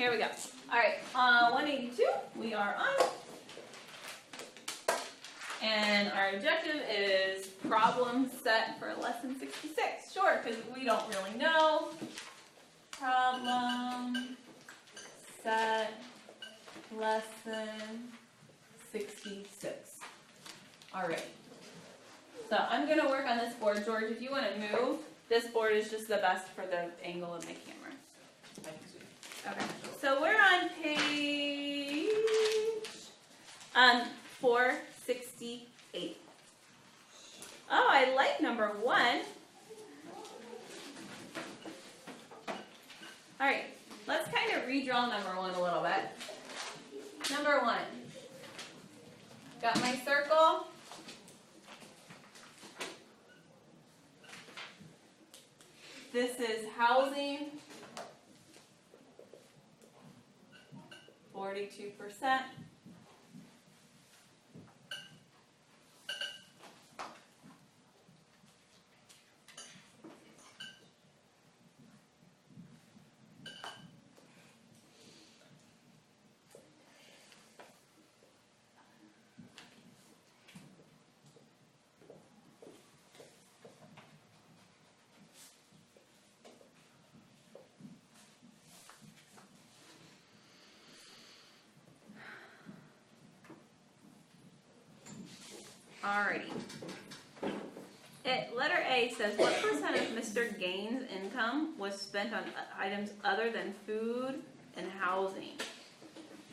here we go. All right, 182, we are on. And our objective is problem set for lesson 66. Sure, because we don't really know. Problem set lesson 66. All right. So I'm going to work on this board. George, if you want to move, this board is just the best for the angle of my camera. Okay. So we're on page 468. Oh, I like number 1. All right. Let's kind of redraw number 1 a little bit. Number 1. Got my circle. This is housing. 42%. Alrighty. Letter A says, what percent of Mr. Gaines' income was spent on items other than food and housing?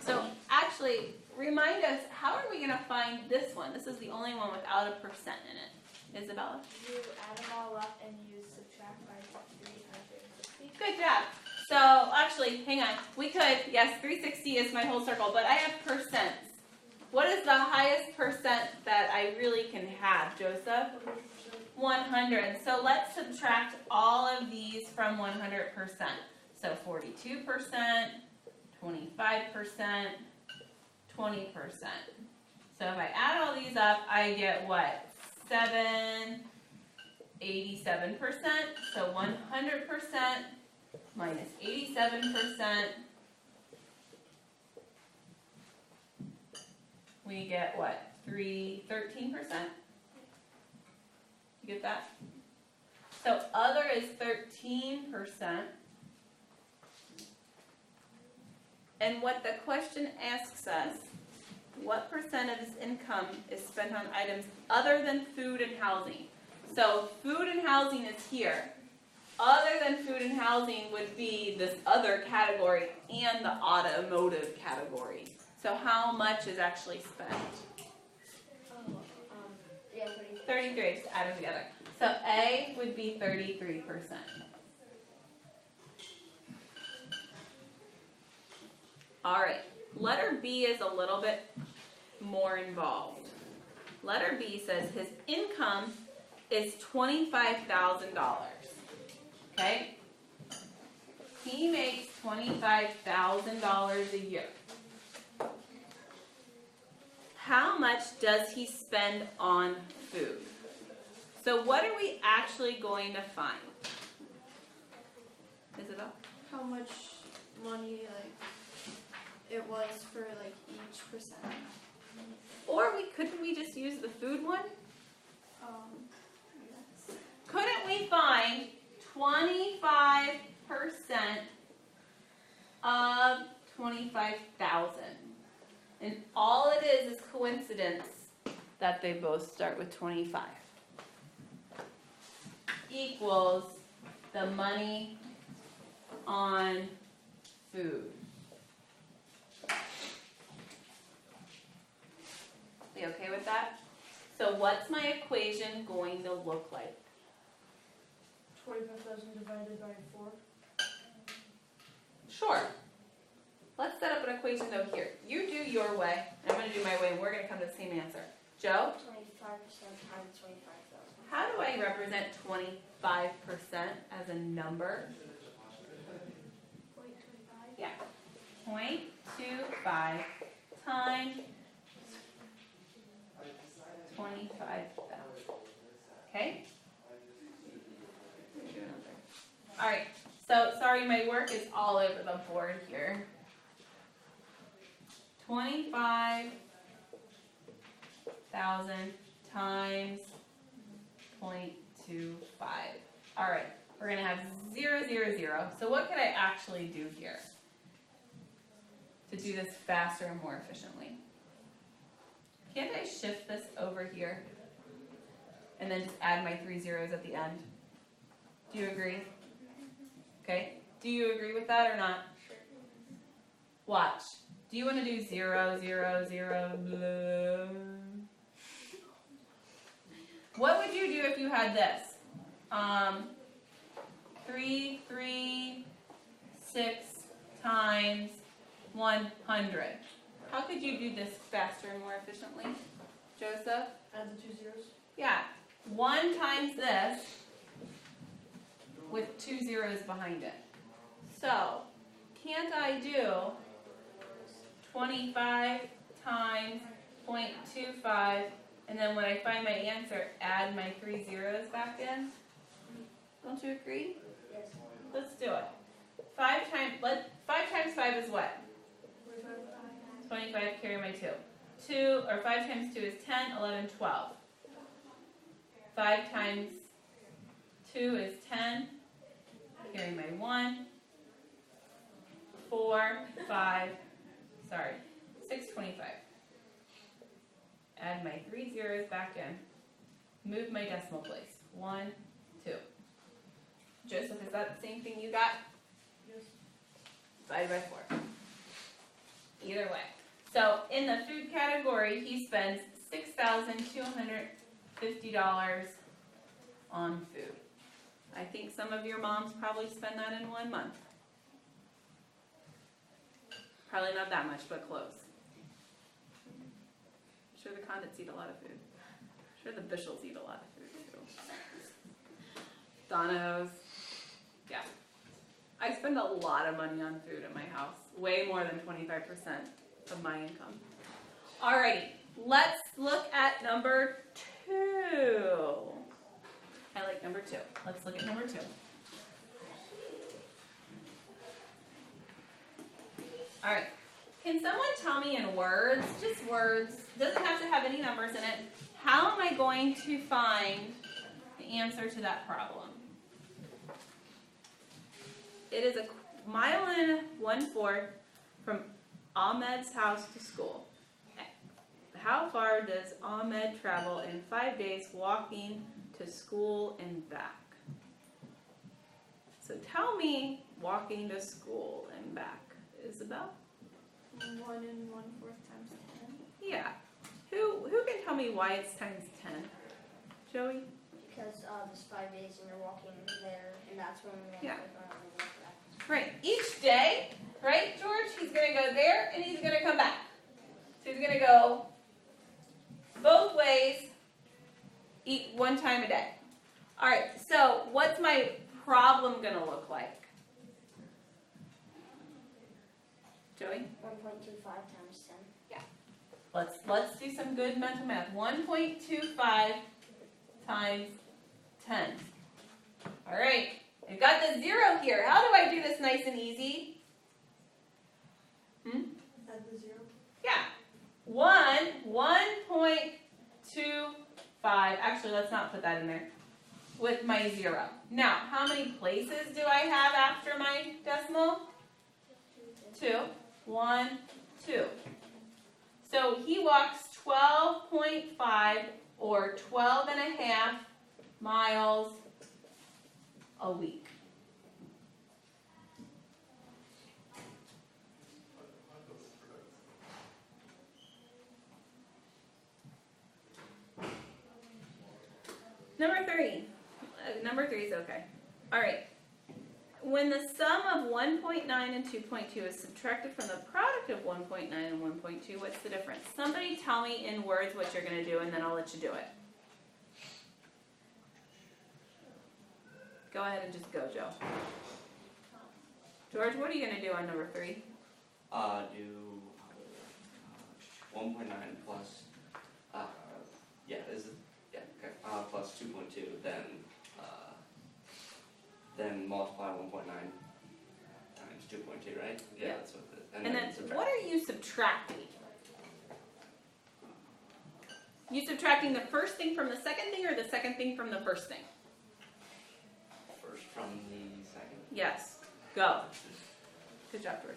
So actually, remind us, how are we going to find this one? This is the only one without a percent in it. Isabella? You add them all up and you subtract by 360. Good job. So actually, hang on. We could, yes, 360 is my whole circle, but I have percents. What is the highest percent that I really can have, Joseph? 100. So let's subtract all of these from 100%. So 42%, 25%, 20%. So if I add all these up, I get what? 87%. So 100% minus 87%. We get what? 13%? You get that? So other is 13%. And what the question asks us, what percent of his income is spent on items other than food and housing? So food and housing is here. Other than food and housing would be this other category and the automotive category. So how much is actually spent? 33, just add them together. So A would be 33%. All right, letter B is a little bit more involved. Letter B says his income is $25,000. Okay? He makes $25,000 a year. How much does he spend on food? So what are we actually going to find? Isabel? How much money it was for each percent? Or couldn't we just use the food one? Yes. Couldn't we find 25% of 25,000? And all it is coincidence that they both start with 25. Equals the money on food. We okay with that? So what's my equation going to look like? 25,000 divided by 4. Sure. Let's set up an equation though here. You do your way, and I'm going to do my way, and we're going to come to the same answer. Joe? 25% times 25,000. How do I represent 25% as a number? 0.25? Yeah. 0.25 times 25,000. Okay? All right. So sorry, my work is all over the board here. 25,000 times 0.25. All right, we're gonna have 0, 0, 0. So what could I actually do here to do this faster and more efficiently? Can't I shift this over here and then just add my 3 zeros at the end? Do you agree? Okay, do you agree with that or not? Watch. Do you want to do 0, 0, 0, blah? What would you do if you had this? 3, 3, 6 times 100. How could you do this faster and more efficiently, Joseph? Add the 2 zeros. Yeah, 1 times this with 2 zeros behind it. So, can't I do 25 times 0.25, and then when I find my answer, add my 3 zeros back in? Don't you agree? Yes. Let's do it. 5 times 5 is what? 25, carry my 2. 5 times 2 is 10, 11, 12. 5 times 2 is 10, carry my 1. 625. Add my 3 zeros back in. Move my decimal place. 1, 2. Joseph, is that the same thing you got? Yes. Divided by 4. Either way. So in the food category, he spends $6,250 on food. I think some of your moms probably spend that in 1 month. Probably not that much, but close. I'm sure the Condits eat a lot of food. I'm sure the Bishells eat a lot of food too. Donos. Yeah. I spend a lot of money on food at my house. Way more than 25% of my income. Alrighty, let's look at number 2. I like number 2. Let's look at number 2. Alright, can someone tell me in words, just words, doesn't have to have any numbers in it, how am I going to find the answer to that problem? It is a mile and 1/4 from Ahmed's house to school. How far does Ahmed travel in 5 days walking to school and back? So tell me walking to school and back. Isabel? 1 1/4 times 10. Yeah. Who can tell me why it's times 10? Joey? Because there's 5 days and you're walking there, and that's when we Yeah. walk back. Right. Each day, right, George? He's going to go there and he's going to come back. So he's going to go both ways, eat 1 time a day. All right. So what's my problem going to look like? Joey? 1.25 times 10. Let's do some good mental math. 1.25 times 10. All right. I've got the 0 here. How do I do this nice and easy? Add the 0. Yeah. 1.25. Actually, let's not put that in there. With my 0. Now, how many places do I have after my decimal? 2. 1, 2. So he walks 12.5 or 12.5 miles a week. Number 3. Number 3 is okay. All right. When the sum of 1.9 and 2.2 is subtracted from the product of 1.9 and 1.2, what's the difference? Somebody tell me in words what you're going to do, and then I'll let you do it. Go ahead and just go, Joe. George, what are you going to do on number 3? Do 1.9 plus, plus 2.2, then multiply 1.9 2.2, right? Yeah. That's what the, And then subtract. what are you subtracting? You subtracting the first thing from the second thing or the second thing from the first thing? First from the second. Yes. Go. Good job, George.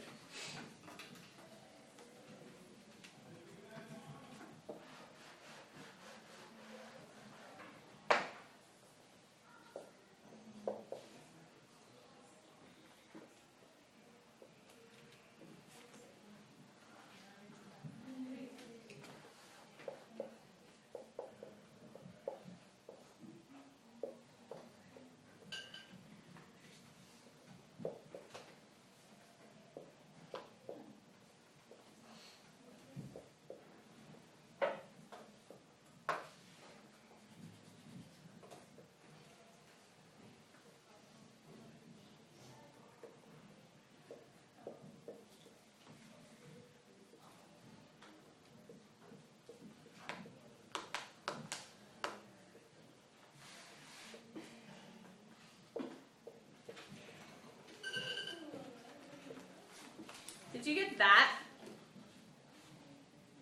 Did you get that?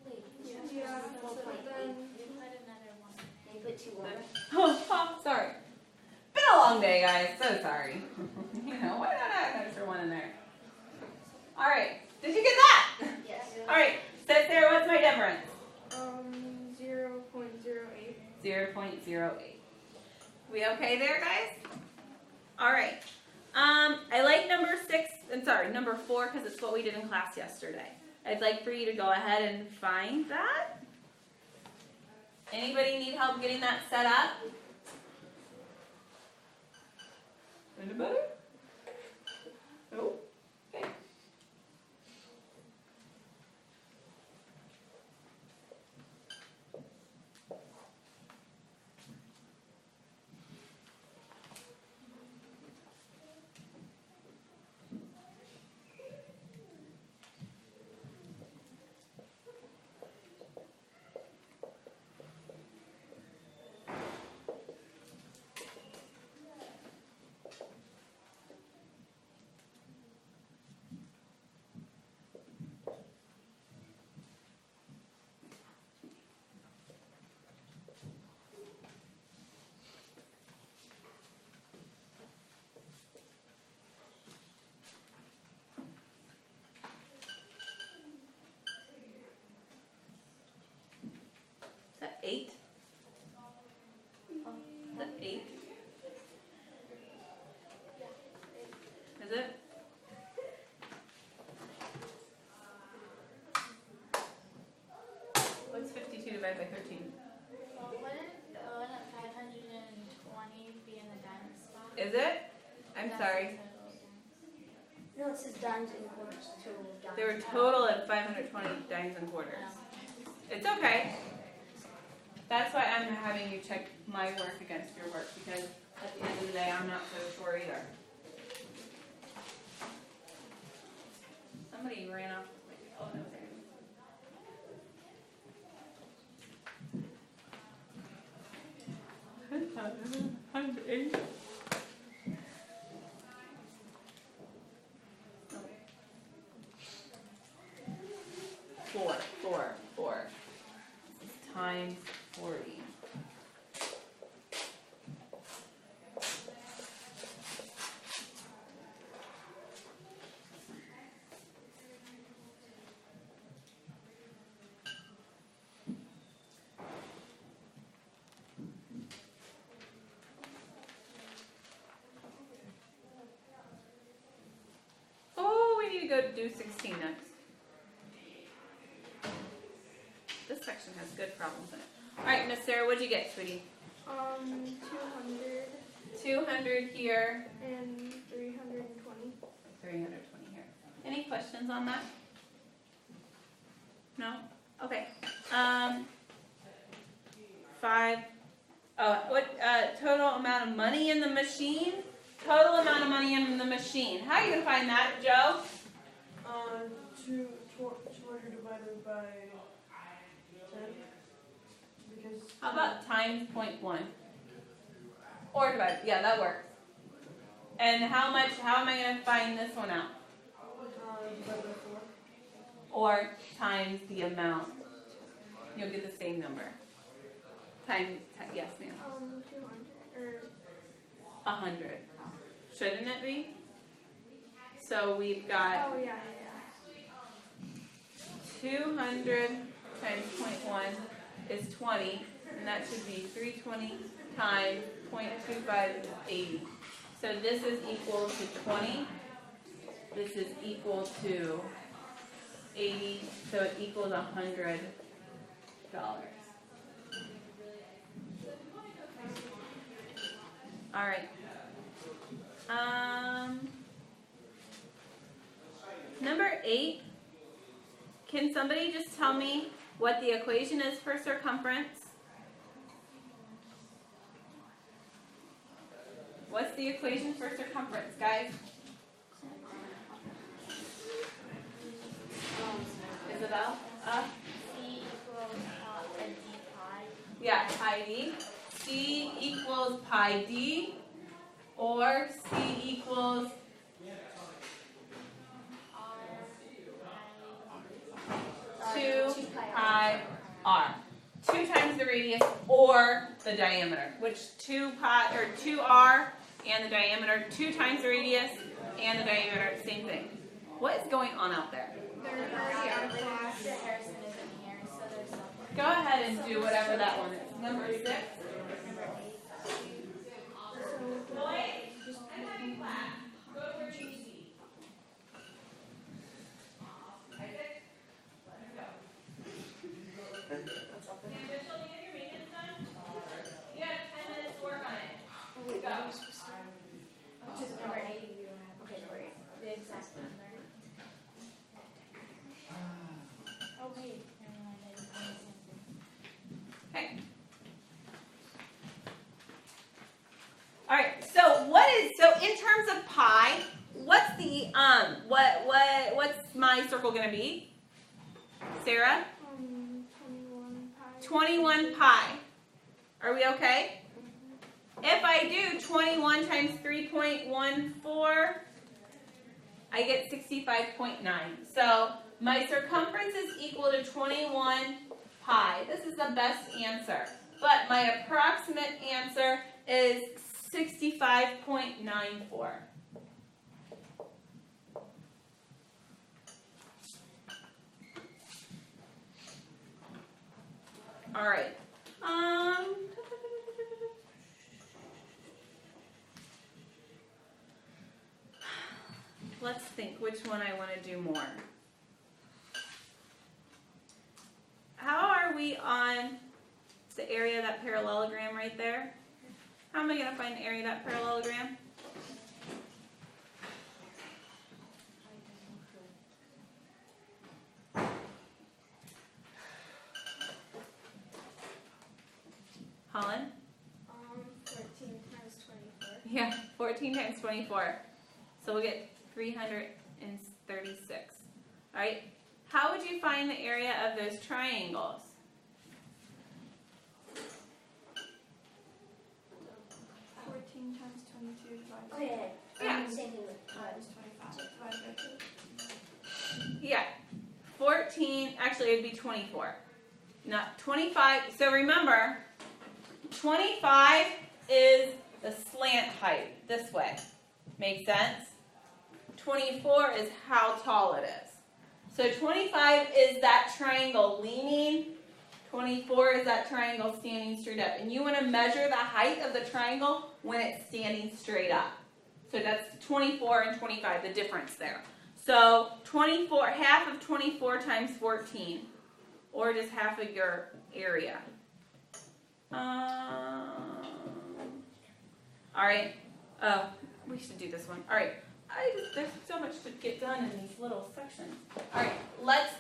Wait, Yeah, so so then then we put another one. They put 2 on it. Oh, sorry. Been a long day, guys. So sorry. You know, why not add an extra one in there? All right. Did you get that? Yes. All right. So, Sarah, what's my difference? 0.08. 0.08. We okay there, guys? All right. I like number 4 because it's what we did in class yesterday. I'd like for you to go ahead and find that. Anybody need help getting that set up? Anybody? No? Okay. Is that 8? Is that 8? Is it? What's 52 divided by 13? Well, wouldn't 520 be in the diamond spot? Is it? I'm That's sorry. the total dimes. No, it says dimes and quarters, total dimes. There were total of 520 dimes and quarters. It's okay. That's why I'm having you check my work against your work, because at the end of the day, I'm not so sure either. Somebody ran off. Oh, no, there. I'm 8. Four. This is times 40. Oh, we need to go to do 16 next. This section has good problems in it. All right, Miss Sarah, what'd you get, sweetie? 200 200 here, and 320. 320 here. Any questions on that? No? Okay. 5. Oh, what total amount of money in the machine? Total amount of money in the machine. How are you gonna find that, Joe? 200 divided by 10. Because How about times 0.1? Or divide? Yeah, that works. And how am I gonna find this one out? or times the amount. You'll get the same number. Yes, ma'am. 200 or 100. Shouldn't it be? So we've got 200 times 0.1 is 20, and that should be 320 times 0.25 is 80. So this is equal to 20. This is equal to 80, so it equals $100. All right. Number 8. Can somebody just tell me what the equation is for circumference? What's the equation for circumference, guys? Isabel? C equals a d pi. Yeah, pi d. C equals pi d, or C equals 2 pi r. 2 times the radius or the diameter, which 2r and the diameter, 2 times the radius and the diameter, same thing. What is going on out there? they're already out of class. Mr. Harrison isn't here, so there's something. Go ahead and do whatever that one is. Number 6. Number 8. Okay, wait. The exact number. Oh wait, never mind. I didn't understand. Okay. All right. So in terms of pi, what's the what's my circle going to be? Sarah? 21 pi. 21 pi. Are we okay? If I do 21 times 3.14, I get 65.9. So my circumference is equal to 21 pi. This is the best answer. But my approximate answer is 65.94. All right. Let's think which one I want to do more. How are we on the area of that parallelogram right there? How am I going to find the area of that parallelogram? Holland? 14 times 24. Yeah, 14 times 24. So we'll get 336. All right. How would you find the area of those triangles? 14 times 22 divided Oh, yeah. Yeah. Same thing with times 25 divided by 2. Yeah. 14, actually it would be 24. Not 25. So remember, 25 is the slant height this way. Make sense? 24 is how tall it is. So 25 is that triangle leaning. 24 is that triangle standing straight up. And you want to measure the height of the triangle when it's standing straight up. So that's 24 and 25, the difference there. So 24, half of 24 times 14, or just half of your area. All right. Oh, we should do this one. All right. There's so much to get done in these little sections. All right. Let's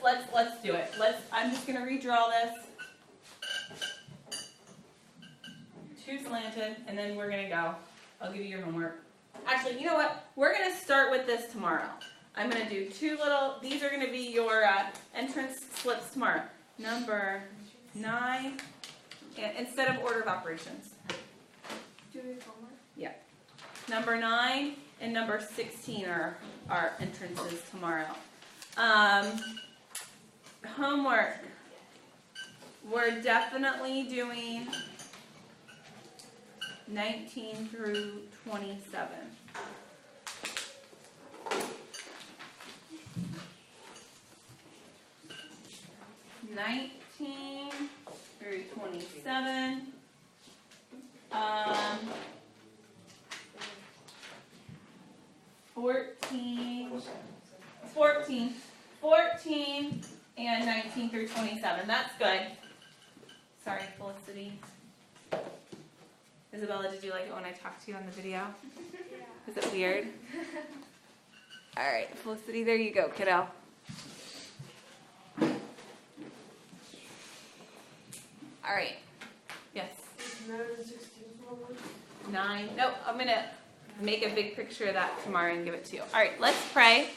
do it. I'm just gonna redraw this. 2 slanted, and then we're gonna go. I'll give you your homework. Actually, you know what? We're gonna start with this tomorrow. I'm gonna do 2 little. These are gonna be your entrance slips tomorrow. Number 9, instead of order of operations. Do we have homework? Number 9 and number 16 are our entrances tomorrow. homework. We're definitely doing 19 through 27. (19) through 27. 14 and 19 through 27. That's good. Sorry, Felicity. Isabella, did you like it when I talked to you on the video? Is it weird? All right, Felicity, there you go, kiddo. All right. Yes. 9 and 16 forward. 9. Nope, I'm going to make a big picture of that tomorrow and give it to you. All right, let's pray.